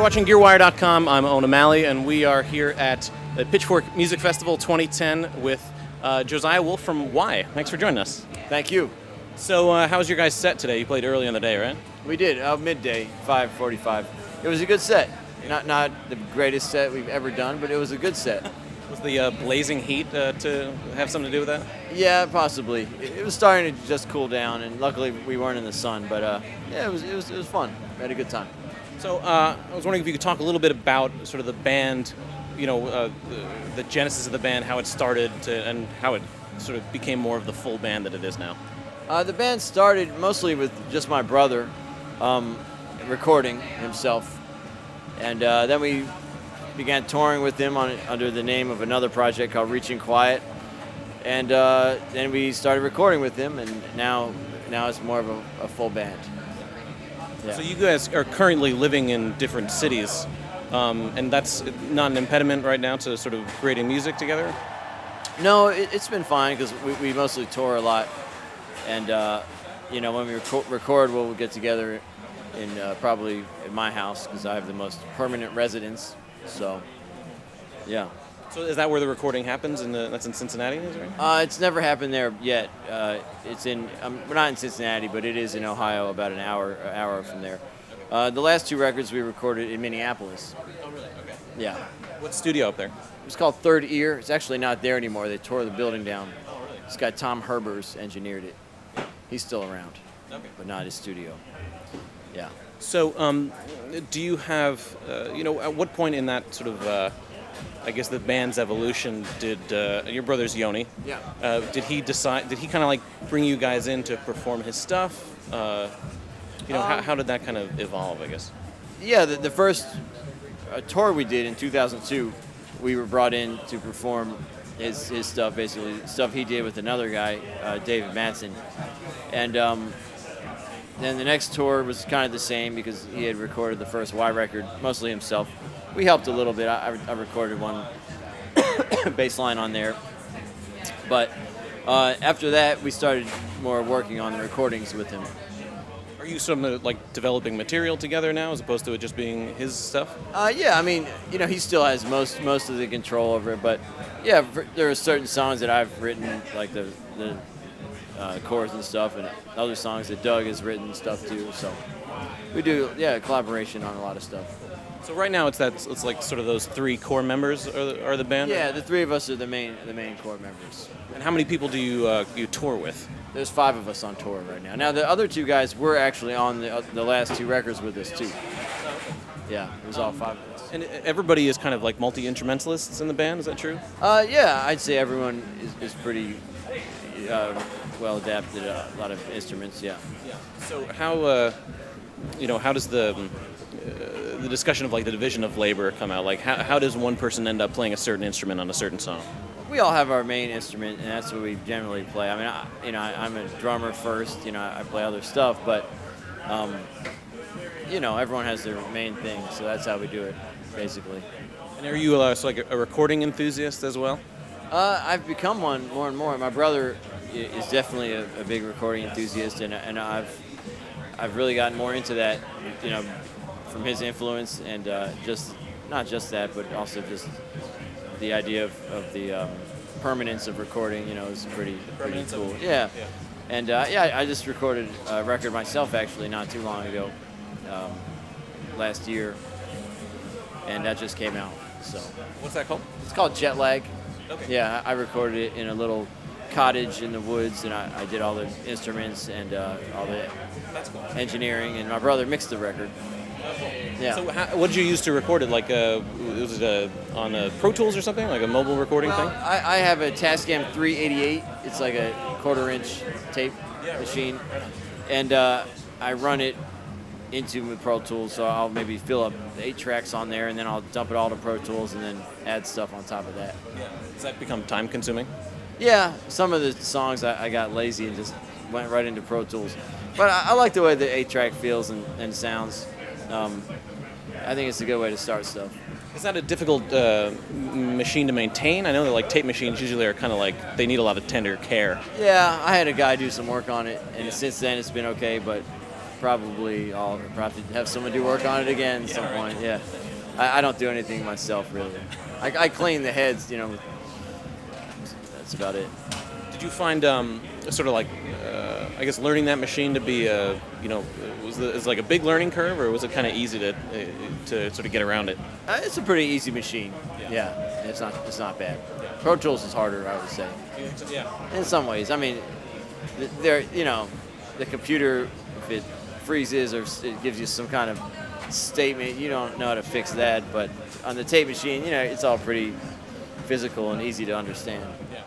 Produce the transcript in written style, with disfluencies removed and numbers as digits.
You're watching GearWire.com. I'm Owen O'Malley, and we are here at the Pitchfork Music Festival 2010 with Josiah Wolf from Y. Thanks for joining us. Thank you. So, how was your guys' set today? You played early in the day, right? We did, midday, 5:45. It was a good set. Not the greatest set we've ever done, but it was a good set. Was the blazing heat to have something to do with that? Yeah, possibly. It was starting to just cool down, and luckily we weren't in the sun. But yeah, it was fun. We had a good time. So, I was wondering if you could talk a little bit about sort of the band, the genesis of the band, how it started, and how it sort of became more of the full band that it is now. The band started mostly with just my brother recording himself, and then we began touring with him under the name of another project called Reaching Quiet, and then we started recording with him, and now it's more of a full band. Yeah. So you guys are currently living in different cities, and that's not an impediment right now to sort of creating music together? No, it's been fine because we mostly tour a lot, and when we record, we'll get together in probably at my house because I have the most permanent residence. So, yeah. So is that where the recording happens? That's in Cincinnati, is it right? It's never happened there yet. It's in we're not in Cincinnati, but it is in Ohio, about an hour from there. The last two records we recorded in Minneapolis. Oh, really? Okay. Yeah. What studio up there? It's called Third Ear. It's actually not there anymore. They tore the building down. Oh, really? This guy Tom Herbers engineered it. He's still around, Okay. but not his studio. Yeah. So, do you have, at what point in that sort of, the band's evolution did your brother's Yoni? Yeah. Did he kind of like bring you guys in to perform his stuff? How did that kind of evolve, I guess? Yeah, the first tour we did in 2002, we were brought in to perform his stuff, basically stuff he did with another guy, David Mattson, and then the next tour was kind of the same because he had recorded the first Y record mostly himself. We helped a little bit. I recorded one bass line on there, but after that we started more working on the recordings with him. Are you sort of like developing material together now, as opposed to it just being his stuff? Yeah, I mean, he still has most of the control over it, but yeah, there are certain songs that I've written, like the chords and stuff, and other songs that Doug has written stuff too. So we do, collaboration on a lot of stuff. So right now it's like sort of those three core members are the band. Yeah, the three of us are the main core members. And how many people do you tour with? There's 5 of us on tour right now. Now the other 2 guys were actually on the last 2 records with us too. Yeah, it was all 5 of us. And everybody is kind of like multi-instrumentalists in the band. Is that true? Yeah, I'd say everyone is pretty well adapted. A lot of instruments. Yeah. So how does the discussion of like the division of labor come out? Like how does one person end up playing a certain instrument on a certain song? We all have our main instrument, and that's what we generally play. I mean, I'm a drummer first. I play other stuff, but everyone has their main thing, so that's how we do it, basically. And are you like a recording enthusiast as well? I've become one more and more. My brother is definitely a big recording enthusiast, and I've really gotten more into that, from his influence, and not just that, but also just the idea of the permanence of recording, is pretty cool. Yeah. And I just recorded a record myself actually not too long ago, last year, and that just came out. So what's that called? It's called Jet Lag. Okay. Yeah, I recorded it in a little cottage in the woods, and I did all the instruments and all the engineering, and my brother mixed the record. Yeah. So what did you use to record it? Like, was it on Pro Tools or something? Like a mobile recording thing? I have a Tascam 388. It's like a 1/4-inch tape machine. And I run it into Pro Tools, so I'll maybe fill up 8 tracks on there, and then I'll dump it all to Pro Tools and then add stuff on top of that. Yeah. Does that become time-consuming? Yeah. Some of the songs I got lazy and just went right into Pro Tools. But I like the way the 8-track feels and sounds. I think it's a good way to start stuff. Is that a difficult machine to maintain? I know that like tape machines usually are kind of like they need a lot of tender care. Yeah, I had a guy do some work on it, and since then it's been okay. But probably have someone do work on it again at some point. Yeah, I don't do anything myself really. I clean the heads, that's about it. Did you find sort of like I guess learning that machine to be is like a big learning curve, or was it kind of easy to sort of get around it? It's a pretty easy machine. Yeah, it's not bad. Pro Tools is harder, I would say. Yeah. In some ways, I mean, the computer, if it freezes or it gives you some kind of statement, you don't know how to fix that. But on the tape machine, it's all pretty physical and easy to understand. Yeah.